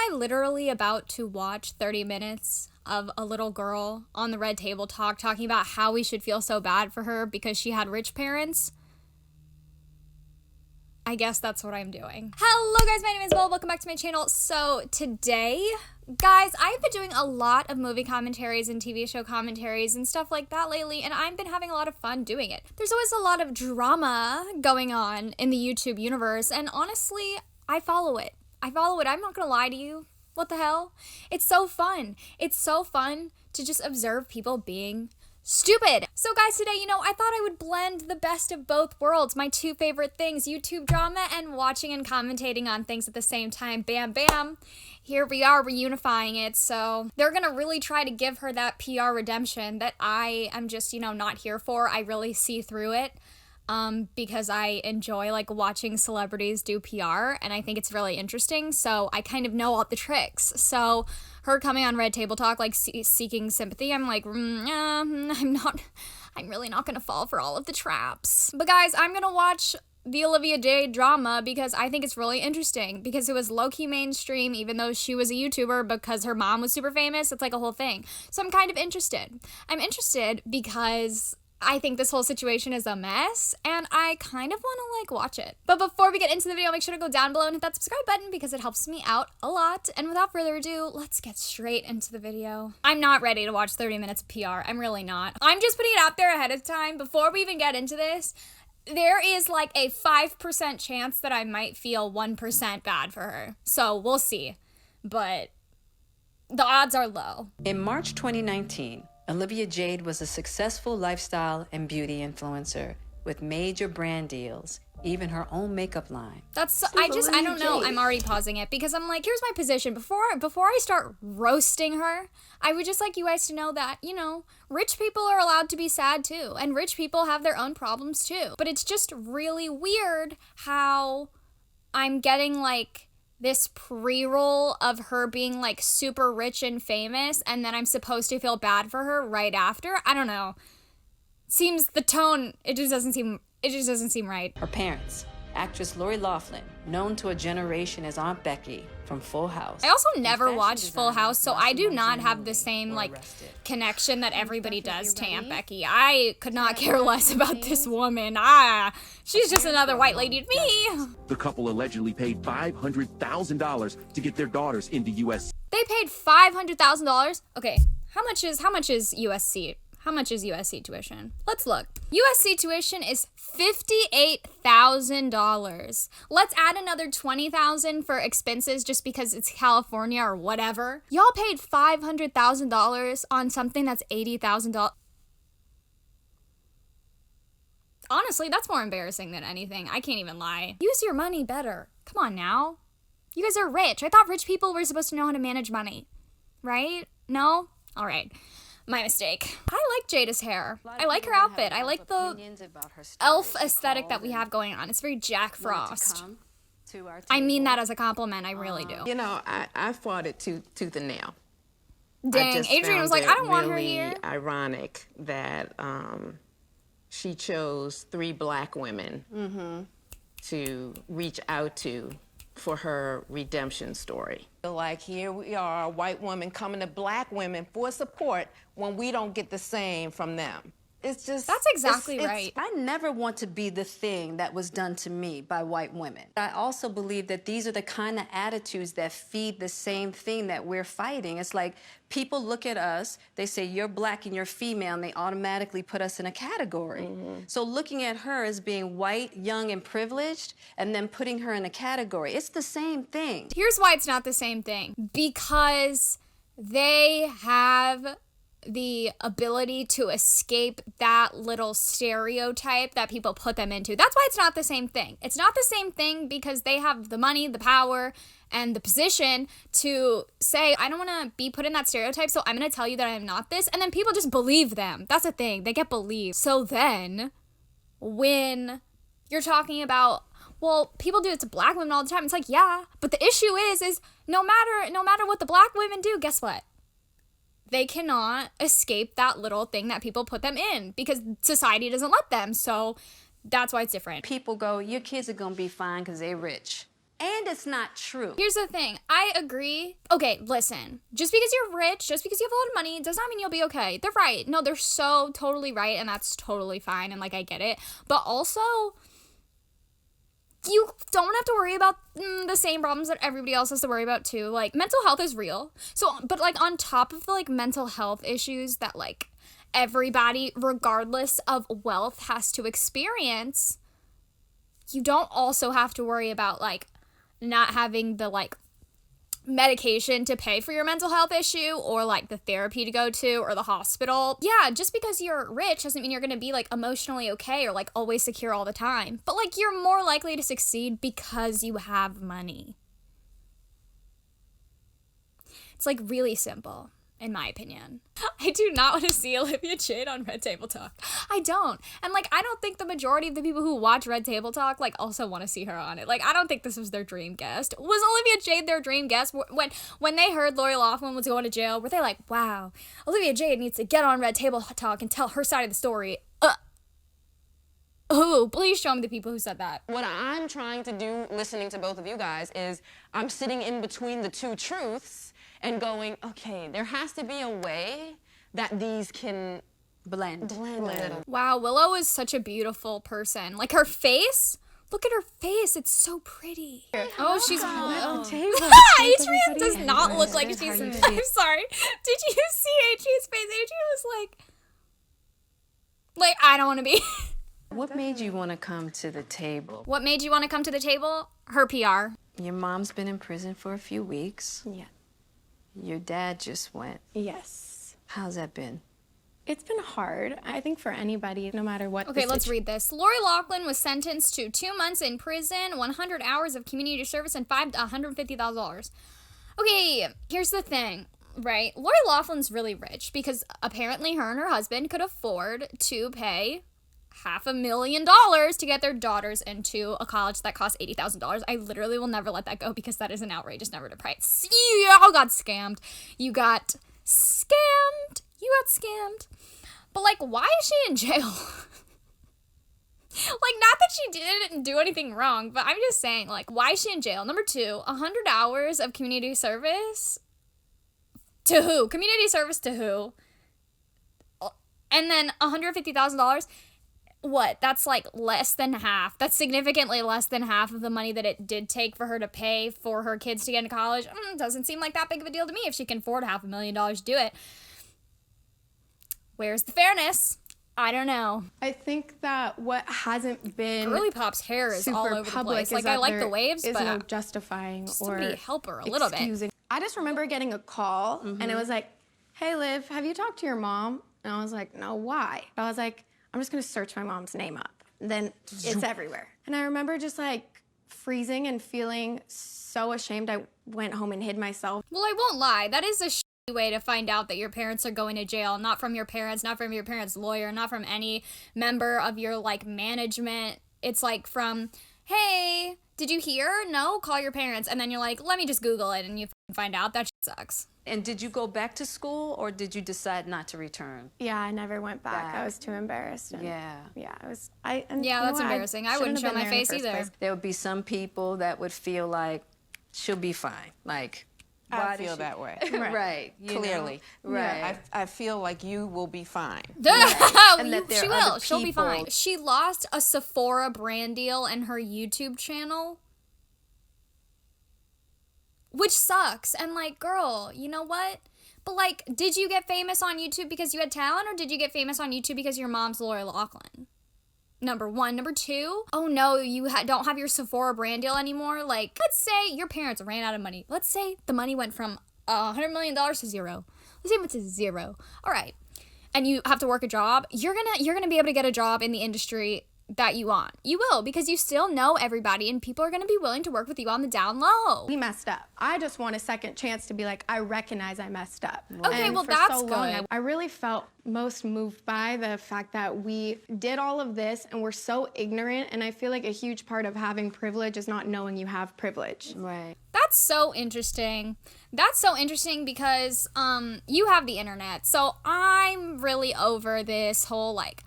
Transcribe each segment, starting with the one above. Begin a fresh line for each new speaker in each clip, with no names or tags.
I literally about to watch 30 minutes of a little girl on the red table talking about how we should feel so bad for her because she had rich parents? I guess that's what I'm doing. Hello guys, my name is Belle. Welcome back to my channel. So today, guys, I've been doing a lot of movie commentaries and TV show commentaries and stuff like that lately, and I've been having a lot of fun doing it. There's always a lot of drama going on in the YouTube universe, and honestly, I follow it. I'm not gonna lie to you. What the hell? It's so fun. It's so fun to just observe people being stupid. So guys, today, I thought I would blend the best of both worlds, my two favorite things, YouTube drama and watching and commentating on things at the same time. Bam, bam. Here we are reunifying it. So they're gonna really try to give her that PR redemption that I am just, not here for. I really see through it. Because I enjoy watching celebrities do PR, and I think it's really interesting, so I kind of know all the tricks. So her coming on Red Table Talk, seeking sympathy, I'm like, I'm really not gonna fall for all of the traps. But guys, I'm gonna watch the Olivia Jade drama because I think it's really interesting, because it was low-key mainstream, even though she was a YouTuber, because her mom was super famous. It's like a whole thing. So I'm kind of interested. I'm interested because I think this whole situation is a mess, and I kind of want to watch it. But before we get into the video, make sure to go down below and hit that subscribe button because it helps me out a lot. And without further ado, let's get straight into the video. I'm not ready to watch 30 minutes of PR. I'm really not. I'm just putting it out there ahead of time. Before we even get into this, there is a 5% chance that I might feel 1% bad for her. So we'll see. But the odds are low.
In March 2019, Olivia Jade was a successful lifestyle and beauty influencer with major brand deals, even her own makeup line.
I don't know. I'm already pausing it because I'm like, here's my position. Before I start roasting her, I would just like you guys to know that, rich people are allowed to be sad too, and rich people have their own problems too. But it's just really weird how I'm getting this pre-roll of her being super rich and famous, and then I'm supposed to feel bad for her right after. I don't know. Seems the tone, it just doesn't seem right.
Her parents, actress Lori Loughlin, known to a generation as Aunt Becky from Full House.
I also never watched Full House, so I do not have the same connection that everybody does to Aunt Becky. I could not care less about this woman. She's just another white lady to me.
The couple allegedly paid $500,000 to get their daughters into USC.
They paid $500,000? Okay, how much is USC? How much is USC tuition? Let's look. USC tuition is $58,000. Let's add another $20,000 for expenses just because it's California or whatever. Y'all paid $500,000 on something that's $80,000. Honestly, that's more embarrassing than anything. I can't even lie. Use your money better. Come on now. You guys are rich. I thought rich people were supposed to know how to manage money. Right? No? All right. My mistake. I like Jada's hair. I like her outfit. I like the elf aesthetic that we have going on. It's very Jack Frost. I mean that as a compliment. I really do.
I fought it tooth and nail.
Dang, Adrian was like, I don't want her here.
Ironic that she chose 3 black women to reach out to for her redemption story. Here we are, a white woman coming to black women for support when we don't get the same from them. It's just...
That's exactly right.
I never want to be the thing that was done to me by white women. I also believe that these are the kind of attitudes that feed the same thing that we're fighting. It's like people look at us, they say, you're black and you're female, and they automatically put us in a category. So looking at her as being white, young, and privileged, and then putting her in a category, it's the same thing.
Here's why it's not the same thing. Because they have the ability to escape that little stereotype that people put them into. That's why it's not the same thing. It's not the same thing because they have the money, the power, and the position to say, I don't want to be put in that stereotype, so I'm going to tell you that I'm not this, and then people just believe them. That's the thing. They get believed. So then, when you're talking about, well, people do it to black women all the time, it's like, yeah, but the issue is no matter what the black women do, guess what? They cannot escape that little thing that people put them in because society doesn't let them. So that's why it's different.
People go, your kids are going to be fine because they're rich. And it's not true.
Here's the thing. I agree. Okay, listen. Just because you're rich, just because you have a lot of money, does not mean you'll be okay. They're right. No, they're so totally right, and that's totally fine, and, like, I get it. But also, you don't have to worry about the same problems that everybody else has to worry about, too. Like, mental health is real. So, but, like, on top of the, like, mental health issues that, like, everybody, regardless of wealth, has to experience, you don't also have to worry about, like, not having the, like, medication to pay for your mental health issue, or, like, the therapy to go to, or the hospital. Yeah, just because you're rich doesn't mean you're gonna be, like, emotionally okay or, like, always secure all the time. But, like, you're more likely to succeed because you have money. It's, like, really simple, in my opinion. I do not want to see Olivia Jade on Red Table Talk. I don't. And, like, I don't think the majority of the people who watch Red Table Talk, like, also want to see her on it. Like, I don't think this was their dream guest. Was Olivia Jade their dream guest? When they heard Lori Loughlin was going to jail, were they like, wow, Olivia Jade needs to get on Red Table Talk and tell her side of the story? Oh, please show me the people who said that.
What I'm trying to do, listening to both of you guys, is I'm sitting in between the two truths and going, okay, there has to be a way that these can
Blend.
blend a little.
Wow, Willow is such a beautiful person. Like, her face, look at her face. It's so pretty. Oh, she's Adrian does not look like she's. I'm sorry. Did you see Adrian's face? Adrian was like, I don't want to be.
What made you want to come to the table?
What made you want to come to the table? Her PR.
Your mom's been in prison for a few weeks.
Yeah.
Your dad just went.
Yes.
How's that been?
It's been hard, I think, for anybody, no matter what.
Okay, let's read this. Lori Loughlin was sentenced to 2 months in prison, 100 hours of community service, and fined $150,000. Okay, here's the thing, right? Lori Loughlin's really rich because apparently her and her husband could afford to pay $500,000 to get their daughters into a college that costs $80,000. I literally will never let that go because that is an outrageous number to price. You all got scammed. You got scammed. But, like, why is she in jail? Like, not that she didn't do anything wrong, but I'm just saying, like, why is she in jail? Number 2, 100 hours of community service? To who? Community service to who? And then $150,000? What? That's, like, less than half. That's significantly less than half of the money that it did take for her to pay for her kids to get into college. Doesn't seem like that big of a deal to me if she can afford $500,000 to do it. Where's the fairness? I don't know.
I think that what hasn't been
Girly Pop's hair is all over the place. Like, I like the waves,
is
but
no justifying
somebody
or
help her a little bit.
excusing. I just remember getting a call, and it was like, hey, Liv, have you talked to your mom? And I was like, no, why? I was like, I'm just going to search my mom's name up. And then it's everywhere. And I remember just, like, freezing and feeling so ashamed. I went home and hid myself.
Well, I won't lie. That is a shitty way to find out that your parents are going to jail. Not from your parents, not from your parents' lawyer, not from any member of your, like, management. It's, like, from, hey, did you hear? No? Call your parents. And then you're like, let me just Google it, and you find out. That shit sucks.
And did you go back to school, or did you decide not to return?
Yeah, I never went back. I was too embarrassed. And
Yeah.
Yeah, it was.
Yeah, that's embarrassing. I wouldn't show my face either.
There would be some people that would feel like she'll be fine. Like, why
I
did
feel
she-
that way.
Right. you know?
Clearly.
Right.
I feel like you will be fine.
And that there
She
are
will.
other
She'll be
people-
fine. She lost a Sephora brand deal and her YouTube channel, which sucks. And, like, girl, you know what? But, like, did you get famous on YouTube because you had talent, or did you get famous on YouTube because your mom's Lori Loughlin? Number 1. Number 2, oh no, you don't have your Sephora brand deal anymore. Like, let's say your parents ran out of money. Let's say the money went from $100 million to zero. Let's say it went to zero. All right. And you have to work a job. You're gonna be able to get a job in the industry that you want. You will, because you still know everybody and people are going to be willing to work with you on the down low.
We messed up. I just want a second chance to be like, I recognize I messed up.
Okay,
And
well,
for
that's
so long,
good.
I really felt most moved by the fact that we did all of this and we're so ignorant, and I feel like a huge part of having privilege is not knowing you have privilege.
Right.
That's so interesting. That's so interesting because you have the internet. So I'm really over this whole, like,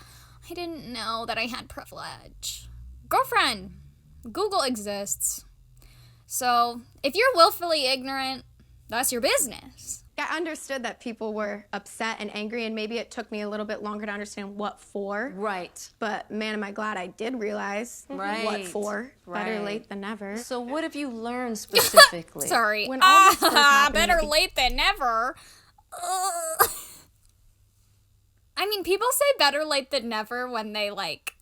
I didn't know that I had privilege. Girlfriend, Google exists. So if you're willfully ignorant, that's your business.
I understood that people were upset and angry, and maybe it took me a little bit longer to understand what for.
Right.
But man, am I glad I did realize what for. Better
Right.
late than never.
So what have you learned specifically?
Sorry.
When all this first happened,
Better
it be-
late than never. Ugh. I mean, people say better late than never when they, like,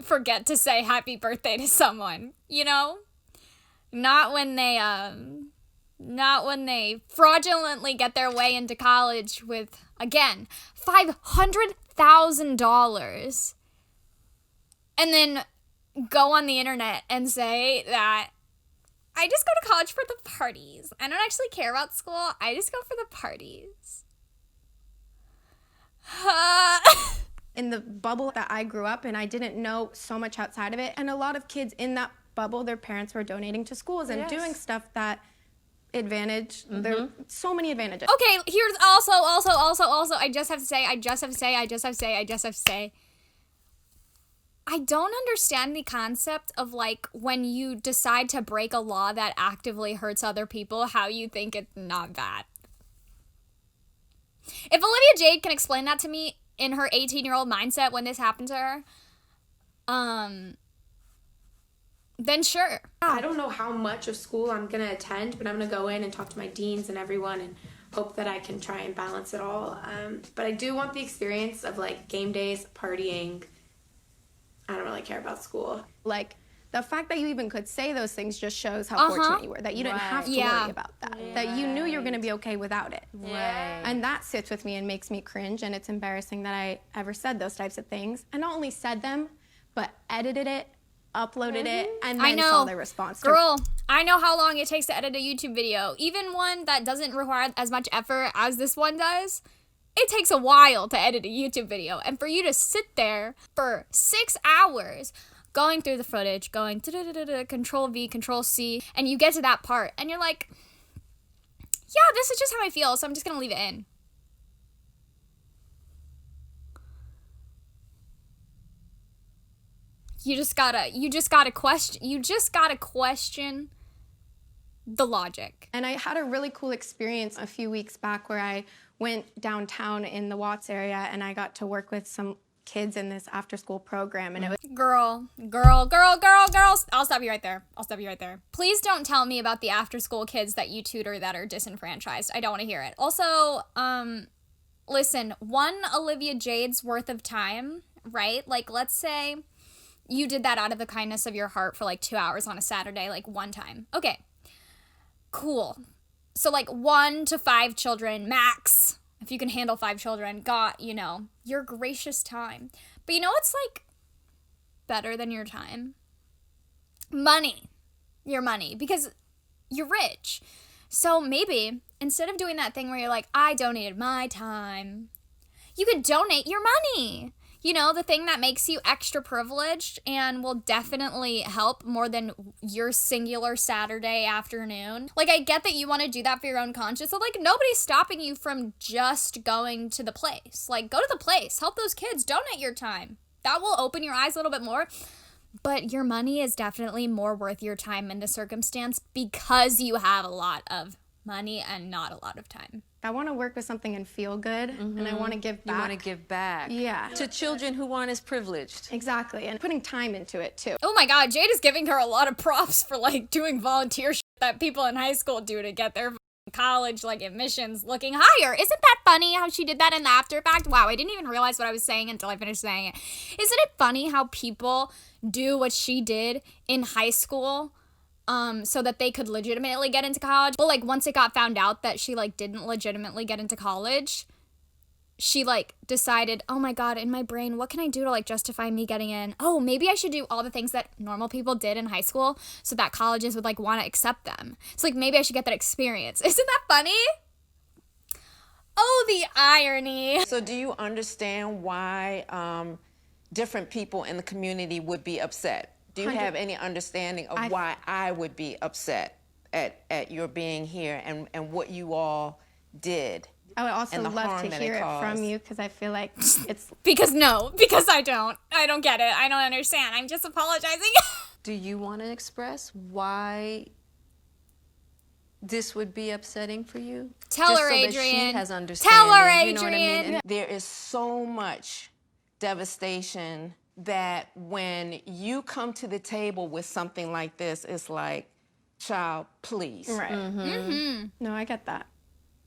forget to say happy birthday to someone, you know? Not when they fraudulently get their way into college with, again, $500,000 and then go on the internet and say that I just go to college for the parties. I don't actually care about school. I just go for the parties.
In the bubble that I grew up in, I didn't know so much outside of it. And a lot of kids in that bubble, their parents were donating to schools and doing stuff that advantage. There are so many advantages.
Okay, here's also, I just have to say, I don't understand the concept of, like, when you decide to break a law that actively hurts other people, how you think it's not bad. If Olivia Jade can explain that to me in her 18-year-old mindset when this happened to her, then sure.
I don't know how much of school I'm going to attend, but I'm going to go in and talk to my deans and everyone and hope that I can try and balance it all. But I do want the experience of, like, game days, partying. I don't really care about school.
Like, the fact that you even could say those things just shows how fortunate you were, that you didn't have to worry about that, that you knew you were going to be okay without it.
Right.
And that sits with me and makes me cringe, and it's embarrassing that I ever said those types of things. And not only said them, but edited it, uploaded it, and then saw their response.
Girl, I know how long it takes to edit a YouTube video. Even one that doesn't require as much effort as this one does. It takes a while to edit a YouTube video. And for you to sit there for 6 hours going through the footage, going Control V, Control C, and you get to that part and you're like, yeah, this is just how I feel, so I'm just gonna leave it in. You just gotta question the logic.
And I had a really cool experience a few weeks back where I went downtown in the Watts area and I got to work with some kids in this after-school program, and it was
Girl. I'll stop you right there. Please don't tell me about the after-school kids that you tutor that are disenfranchised. I don't want to hear it. Also, listen, one Olivia Jade's worth of time, right? Like, let's say you did that out of the kindness of your heart for like 2 hours on a Saturday, like one time. Okay, cool. So like 1 to 5 children max, if you can handle 5 children, got, you know, your gracious time. But you know what's like better than your time? Money. Your money, because you're rich. So maybe instead of doing that thing where you're like, I donated my time, you could donate your money. You know, the thing that makes you extra privileged and will definitely help more than your singular Saturday afternoon. Like, I get that you want to do that for your own conscience, but, like, nobody's stopping you from just going to the place. Like, go to the place. Help those kids. Donate your time. That will open your eyes a little bit more. But your money is definitely more worth your time in this circumstance because you have a lot of money and not a lot of time.
I want to work with something and feel good, and I want to give back.
You want to give back.
Yeah.
To children who aren't as privileged.
Exactly, and putting time into it too.
Oh my God, Jade is giving her a lot of props for like doing volunteer shit that people in high school do to get their college like admissions looking higher. Isn't that funny how she did that in the after fact? Wow, I didn't even realize what I was saying until I finished saying it. Isn't it funny how people do what she did in high school so that they could legitimately get into college? But like once it got found out that she like didn't legitimately get into college, she like decided, oh my God, in my brain, what can I do to like justify me getting in? Oh, maybe I should do all the things that normal people did in high school so that colleges would like want to accept them. So like maybe I should get that experience. Isn't that funny? Oh, the irony.
So do you understand why different people in the community would be upset? Do you have any understanding of why I would be upset at your being here and what you all did?
I would also
and the
love
harm
to
that
hear
it
it from
caused.
you because I feel like it's
Because I don't get it. I don't understand. I'm just apologizing.
Do you want to express why this would be upsetting for you?
Tell
Just
her,
so that
Adrian.
she has understanding.
Tell her,
You know what I mean?
Adrian.
And
There is so much devastation that when you come to the table with something like this, it's like, child, please.
Right. No, I get that.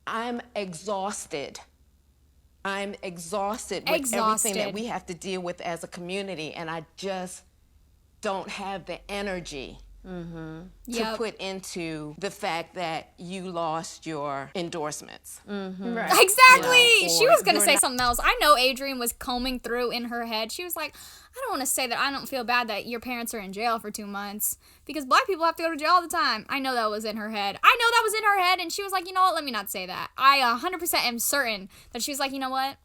I'm exhausted. I'm exhausted with everything that we have to deal with as a community, and I just don't have the energy to put into the fact that you lost your endorsements.
Right.
Exactly. She
or
was going to
you're
say
not-
something else. I know Adrian was combing through in her head. She was like, I don't want to say that I don't feel bad that your parents are in jail for 2 months because black people have to go to jail all the time. I know that was in her head. I know that was in her head, and she was like, you know what? Let me not say that. I 100% am certain that she was like, you know what?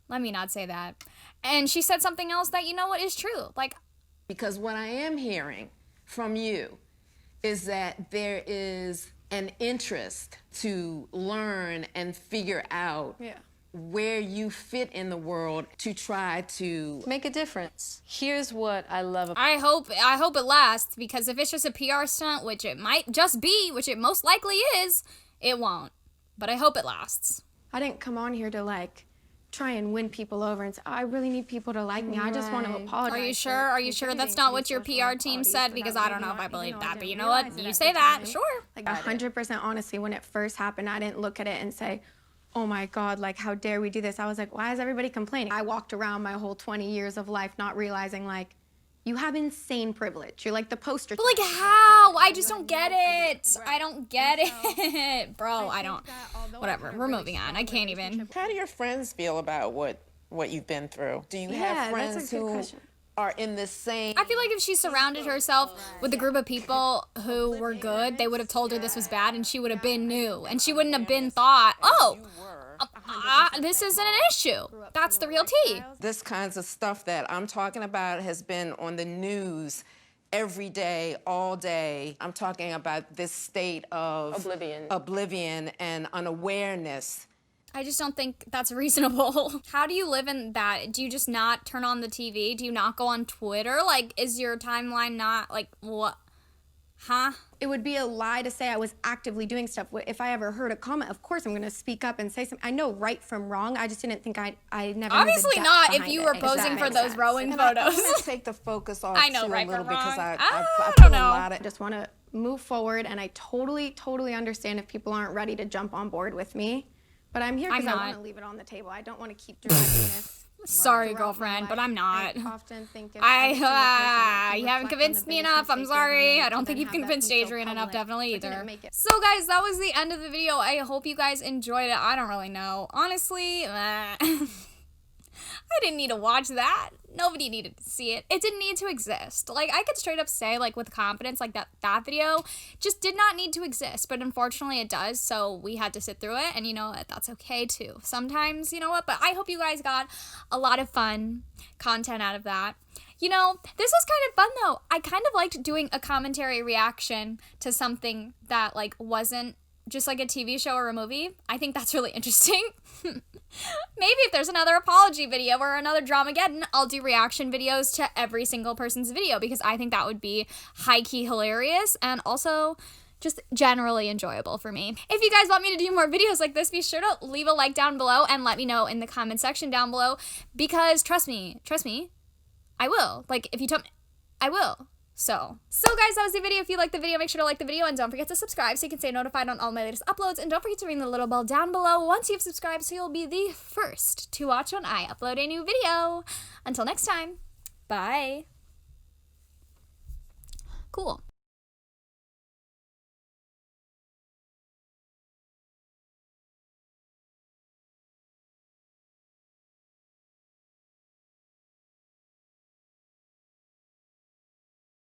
Let me not say that. And she said something else that, you know what, is true. Like,
Because what I am hearing from you is that there is an interest to learn and figure out where you fit in the world to try to
make a difference. Here's what I love about
I hope it lasts, because if it's just a PR stunt, which it might just be, which it most likely is, it won't. But I hope it lasts.
I didn't come on here to like try and win people over and say, oh, I really need people to like me. I just want to apologize.
Are you sure?
for
Are you sure that's
contributing
not
to
what
these
your
social
PR team
inequalities
said?
that
Because
I'm
I don't know if
living
I
on.
believe
I
that. But
didn't
you know what?
realize it
You
at
say
the
that.
time.
Sure.
Like 100% honestly, when it first happened, I didn't look at it and say, oh my God, like how dare we do this? I was like, why is everybody complaining? I walked around my whole 20 years of life not realizing like, you have insane privilege. You're like the poster.
But like how? I just don't get it. I don't get it. Bro, I don't. Whatever. We're moving on. I can't even.
How do your friends feel about what you've been through? Do you have friends
that's a good
who
question.
are in the same?
I feel like if she surrounded herself with a group of people who were good, they would have told her this was bad, and she would have been new, and she wouldn't have been thought, oh, this isn't an issue. That's the real tea.
This kinds of stuff that I'm talking about has been on the news every day, all day. I'm talking about this state of oblivion and unawareness.
I just don't think that's reasonable. How do you live in that? Do you just not turn on the TV? Do you not go on Twitter? Like, is your timeline not, like, what? Huh?
It would be a lie to say I was actively doing stuff. If I ever heard a comment, of course I'm going to speak up and say something. I know right from wrong. I just didn't think I never knew the
Obviously
depth
not if
behind
you
it,
were
that
posing for
makes
those
sense.
rowing
And I'm
photos.
going to take the focus off
I know,
too
right
a little
from
because
wrong.
I
I
put
don't
a
know.
lot
I
of
just want to move forward, and I totally understand if people aren't ready to jump on board with me. But I'm here because
I'm
I want
not.
to leave it on the table. I don't want to keep dragging this.
Sorry,
throughout my
girlfriend, but
life.
I'm not.
I often think if every single person
You
can
haven't
reflect on
convinced
the
me
biggest
enough. I'm
mistakes they ever
sorry.
made
I
to
don't think
then
you've
have that
convinced
be so
Adrian enough,
public,
definitely
but didn't
either.
make it.
So, guys, that was the end of the video. I hope you guys enjoyed it. I don't really know. Honestly, I didn't need to watch that. Nobody needed to see it. It didn't need to exist. Like, I could straight up say, like, with confidence, like, that video just did not need to exist. But unfortunately, it does, so we had to sit through it. And you know what? That's okay, too. Sometimes, you know what? But I hope you guys got a lot of fun content out of that. You know, this was kind of fun, though. I kind of liked doing a commentary reaction to something that, like, wasn't just like a TV show or a movie. I think that's really interesting. Maybe if there's another apology video or another Dramageddon, I'll do reaction videos to every single person's video, because I think that would be high-key hilarious and also just generally enjoyable for me. If you guys want me to do more videos like this, be sure to leave a like down below and let me know in the comment section down below, because trust me, I will. Like, if you tell me, I will. So guys, that was the video. If you liked the video, make sure to like the video and don't forget to subscribe so you can stay notified on all my latest uploads. And don't forget to ring the little bell down below once you've subscribed so you'll be the first to watch when I upload a new video. Until next time, bye. Cool.